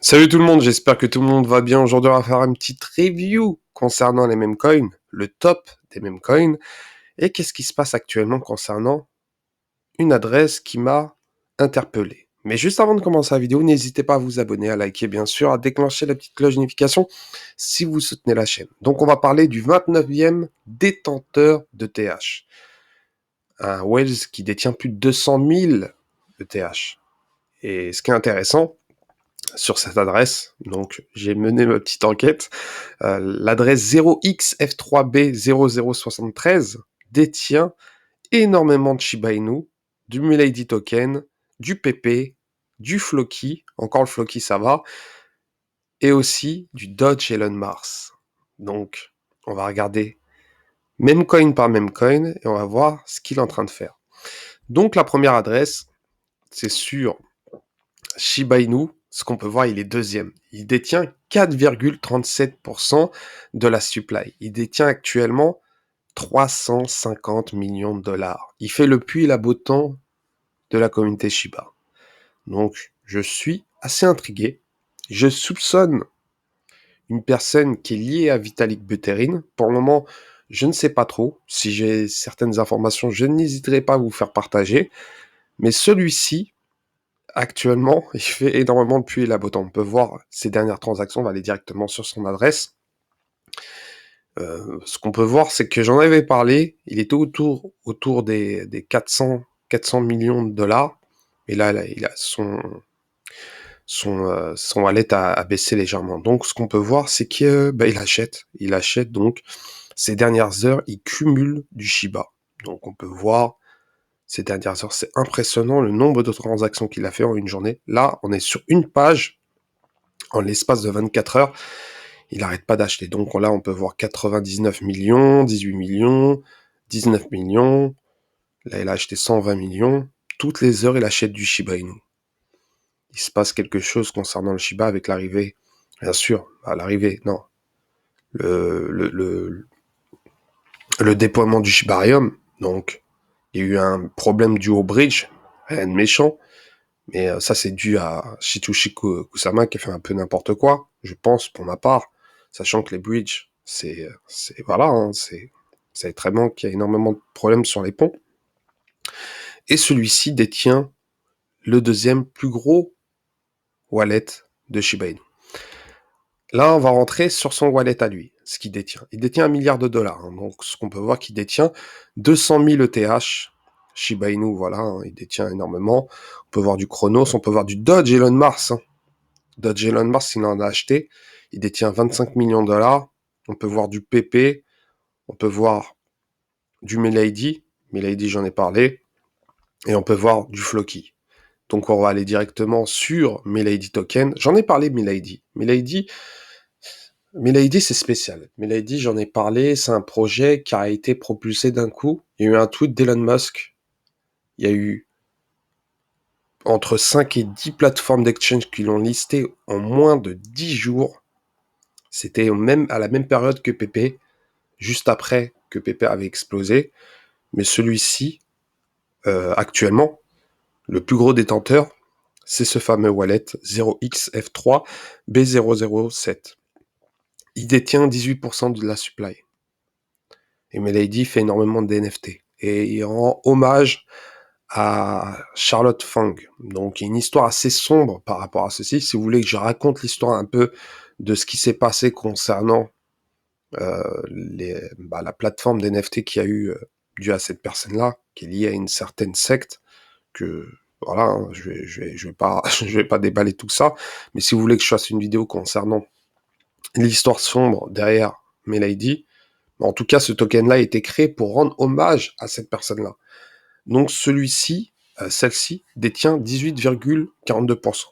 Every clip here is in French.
Salut tout le monde, j'espère que tout le monde va bien. Aujourd'hui, on va faire une petite review concernant les meme coins, le top des meme coins, et qu'est-ce qui se passe actuellement concernant une adresse qui m'a interpellé. Mais juste avant de commencer la vidéo, n'hésitez pas à vous abonner, à liker bien sûr, à déclencher la petite cloche de notification si vous soutenez la chaîne. Donc on va parler du 29e détenteur de TH. Un Wells qui détient plus de 200 000 ETH. Et ce qui est intéressant, sur cette adresse, donc j'ai mené ma petite enquête, l'adresse 0xF3B0073 détient énormément de Shiba Inu, du Milady Token, du PP, du Floki, encore le Floki ça va, et aussi du Dodge Elon Mars. Donc on va regarder même coin par même coin et on va voir ce qu'il est en train de faire. Donc la première adresse, c'est sur Shiba Inu, ce qu'on peut voir, il est deuxième. Il détient 4,37% de la supply. Il détient actuellement 350 millions de dollars. Il fait le puits et la beau temps de la communauté Shiba. Donc, je suis assez intrigué. Je soupçonne une personne qui est liée à Vitalik Buterin. Pour le moment, je ne sais pas trop. Si j'ai certaines informations, je n'hésiterai pas à vous faire partager. Mais celui-ci, actuellement, il fait énormément de puits et la botte. On peut voir ses dernières transactions, on va aller directement sur son adresse. Ce qu'on peut voir, c'est que j'en avais parlé, il était autour des 400 millions de dollars. Et là, il a son wallet a baissé légèrement. Donc, ce qu'on peut voir, c'est qu'il achète. Il achète, donc, ces dernières heures, il cumule du Shiba. Donc, on peut voir ces dernières heures, c'est impressionnant le nombre de transactions qu'il a fait en une journée. Là, on est sur une page, en l'espace de 24 heures, il n'arrête pas d'acheter. Donc là, on peut voir 99 millions, 18 millions, 19 millions. Là, il a acheté 120 millions. Toutes les heures, il achète du Shiba Inu. Il se passe quelque chose concernant le Shiba avec l'arrivée, bien sûr, à l'arrivée, non, le, le, le, le déploiement du Shibarium. Donc, il y a eu un problème dû au bridge, rien de méchant. Mais ça, c'est dû à Shitoshi Kusama qui a fait un peu n'importe quoi, je pense, pour ma part. Sachant que les bridges, voilà, hein, c'est très bon qu'il y a énormément de problèmes sur les ponts. Et celui-ci détient le deuxième plus gros wallet de Shiba Inu. Là, on va rentrer sur son wallet à lui, ce qu'il détient. Il détient 1 milliard de dollars. Hein, donc, ce qu'on peut voir qu'il détient 200 000 ETH. Shiba Inu, voilà, hein, il détient énormément. On peut voir du Chronos, on peut voir du Dodge Elon Mars. Hein. Dodge Elon Mars, il en a acheté. Il détient 25 millions de dollars. On peut voir du PP. On peut voir du Milady. Milady, j'en ai parlé. Et on peut voir du Floki. Donc, on va aller directement sur Milady Token. J'en ai parlé, Milady. Milady, c'est spécial. Milady, j'en ai parlé. C'est un projet qui a été propulsé d'un coup. Il y a eu un tweet d'Elon Musk. Il y a eu entre 5 et 10 plateformes d'exchange qui l'ont listé en moins de 10 jours. C'était à la même période que PP, juste après que PP avait explosé. Mais celui-ci, actuellement, le plus gros détenteur, c'est ce fameux wallet 0xF3B007. Il détient 18% de la supply. Et Milady fait énormément de NFT. Et il rend hommage à Charlotte Fang. Donc il y a une histoire assez sombre par rapport à ceci. Si vous voulez que je raconte l'histoire un peu de ce qui s'est passé concernant la plateforme d'NFT qu'il y a eu dû à cette personne-là, qui est liée à une certaine secte, que voilà, hein, je vais pas, je vais pas déballer tout ça, mais si vous voulez que je fasse une vidéo concernant l'histoire sombre derrière Milady, en tout cas, ce token-là a été créé pour rendre hommage à cette personne-là. Donc celui-ci, celle-ci, détient 18,42%.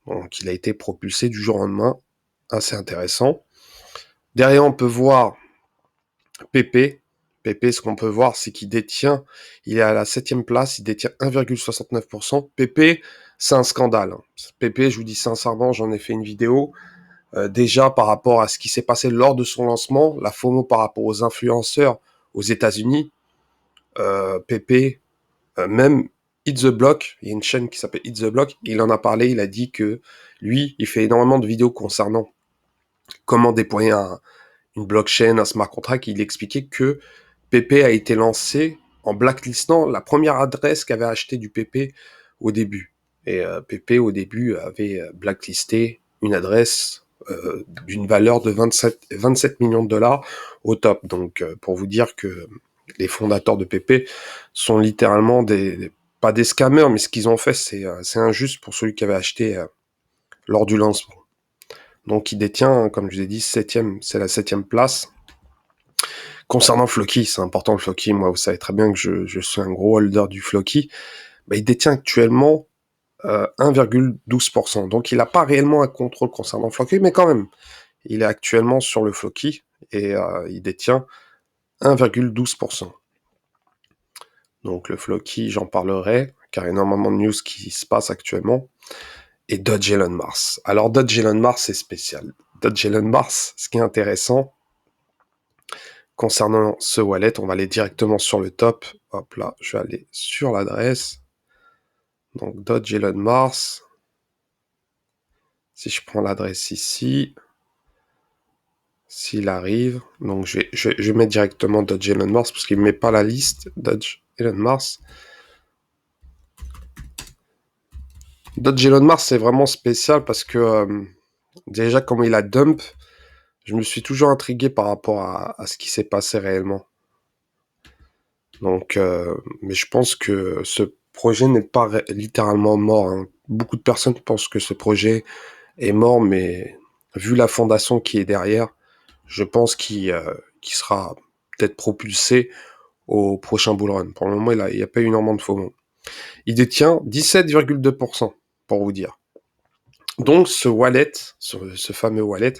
Donc il a été propulsé du jour au lendemain, assez intéressant. Derrière, on peut voir PP. PP, ce qu'on peut voir, c'est qu'il détient, il est à la 7e place, il détient 1,69%. PP, c'est un scandale. Hein. PP, je vous dis sincèrement, j'en ai fait une vidéo. Déjà, par rapport à ce qui s'est passé lors de son lancement, la FOMO par rapport aux influenceurs aux États-Unis, PP, même Hit the Block, il y a une chaîne qui s'appelle Hit the Block, il en a parlé, il a dit que lui, il fait énormément de vidéos concernant comment déployer une blockchain, un smart contract. Il expliquait que PP a été lancé en blacklistant la première adresse qu'avait acheté du PP au début. Et PP au début avait blacklisté une adresse d'une valeur de 27 millions de dollars au top. Donc pour vous dire que les fondateurs de PP sont littéralement pas des scammers, mais ce qu'ils ont fait, c'est injuste pour celui qui avait acheté lors du lancement. Donc il détient, comme je vous ai dit, c'est la 7e place. Concernant Floki, c'est important le Floki, moi vous savez très bien que je suis un gros holder du Floki, bah, il détient actuellement 1,12%. Donc il n'a pas réellement un contrôle concernant Floki, mais quand même, il est actuellement sur le Floki et il détient 1,12%. Donc le Floki, j'en parlerai, car il y a énormément de news qui se passent actuellement. Et Dodge Elon Mars. Alors Dodge Elon Mars, c'est spécial. Dodge Elon Mars, ce qui est intéressant, concernant ce wallet, on va aller directement sur le top. Hop là, je vais aller sur l'adresse. Donc Dodge Elon Mars. Si je prends l'adresse ici, s'il arrive, donc je vais mettre directement Dodge Elon Mars parce qu'il ne met pas la liste. Dodge Elon Mars. Dodge Elon Mars, c'est vraiment spécial parce que déjà, comme il a dump, je me suis toujours intrigué par rapport à ce qui s'est passé réellement. Donc, mais je pense que ce projet n'est pas littéralement mort. Hein. Beaucoup de personnes pensent que ce projet est mort, mais vu la fondation qui est derrière, je pense qu'il sera peut-être propulsé au prochain bull run. Pour le moment, il n'y a pas eu énormément de FOMO. Il détient 17,2%, pour vous dire. Donc, ce wallet, ce fameux wallet,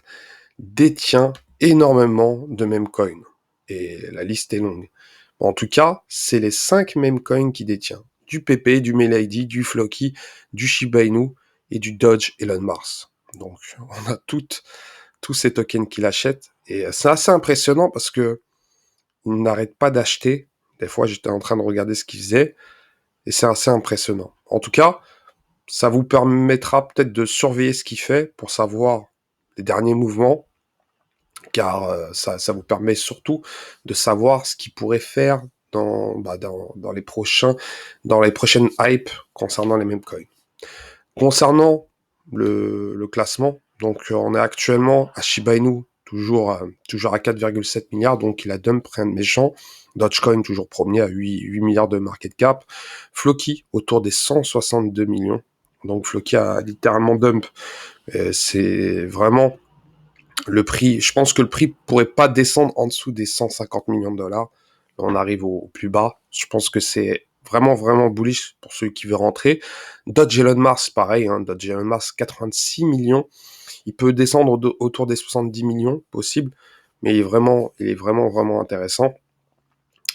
détient énormément de meme coins. Et la liste est longue. En tout cas, c'est les 5 meme coins qui détient. Du PP, du MailyID, du Floki, du Shiba Inu et du Dodge Elon Mars. Donc, on a tous ces tokens qu'il achète. Et c'est assez impressionnant parce que il n'arrête pas d'acheter. Des fois, j'étais en train de regarder ce qu'il faisait. Et c'est assez impressionnant. En tout cas, ça vous permettra peut-être de surveiller ce qu'il fait pour savoir les derniers mouvements, car ça vous permet surtout de savoir ce qu'il pourrait faire dans les prochaines hypes concernant les meme coins. Concernant le classement, donc on est actuellement à Shiba Inu, toujours à 4,7 milliards, donc il a dump rien de méchant. Dogecoin toujours premier à 8 milliards de market cap. Floki autour des 162 millions. Donc Floki a littéralement dump. C'est vraiment le prix. Je pense que le prix pourrait pas descendre en dessous des 150 millions de dollars. Là, on arrive au plus bas. Je pense que c'est vraiment, vraiment bullish pour ceux qui veulent rentrer. Dodge Elon Mars, pareil. Hein, Dodge Elon Mars, 86 millions. Il peut descendre autour des 70 millions, possible. Mais il est vraiment, vraiment intéressant.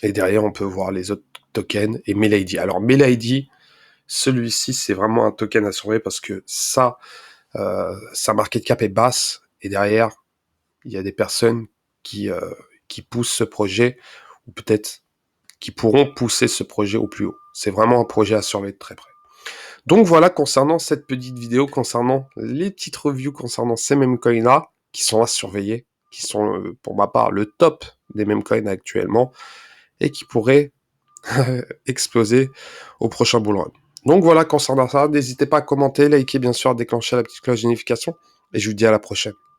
Et derrière, on peut voir les autres tokens et MailyID. Alors, MailyID, celui-ci, c'est vraiment un token à surveiller parce que sa market cap est basse. Et derrière, il y a des personnes qui poussent ce projet, ou peut-être qui pourront pousser ce projet au plus haut. C'est vraiment un projet à surveiller de très près. Donc voilà, concernant cette petite vidéo, concernant les petites reviews, concernant ces meme coins-là, qui sont à surveiller, qui sont, pour ma part, le top des meme coins actuellement, et qui pourraient exploser au prochain bull run. Donc voilà, concernant ça, n'hésitez pas à commenter, liker, bien sûr, à déclencher la petite cloche de notification, et je vous dis à la prochaine.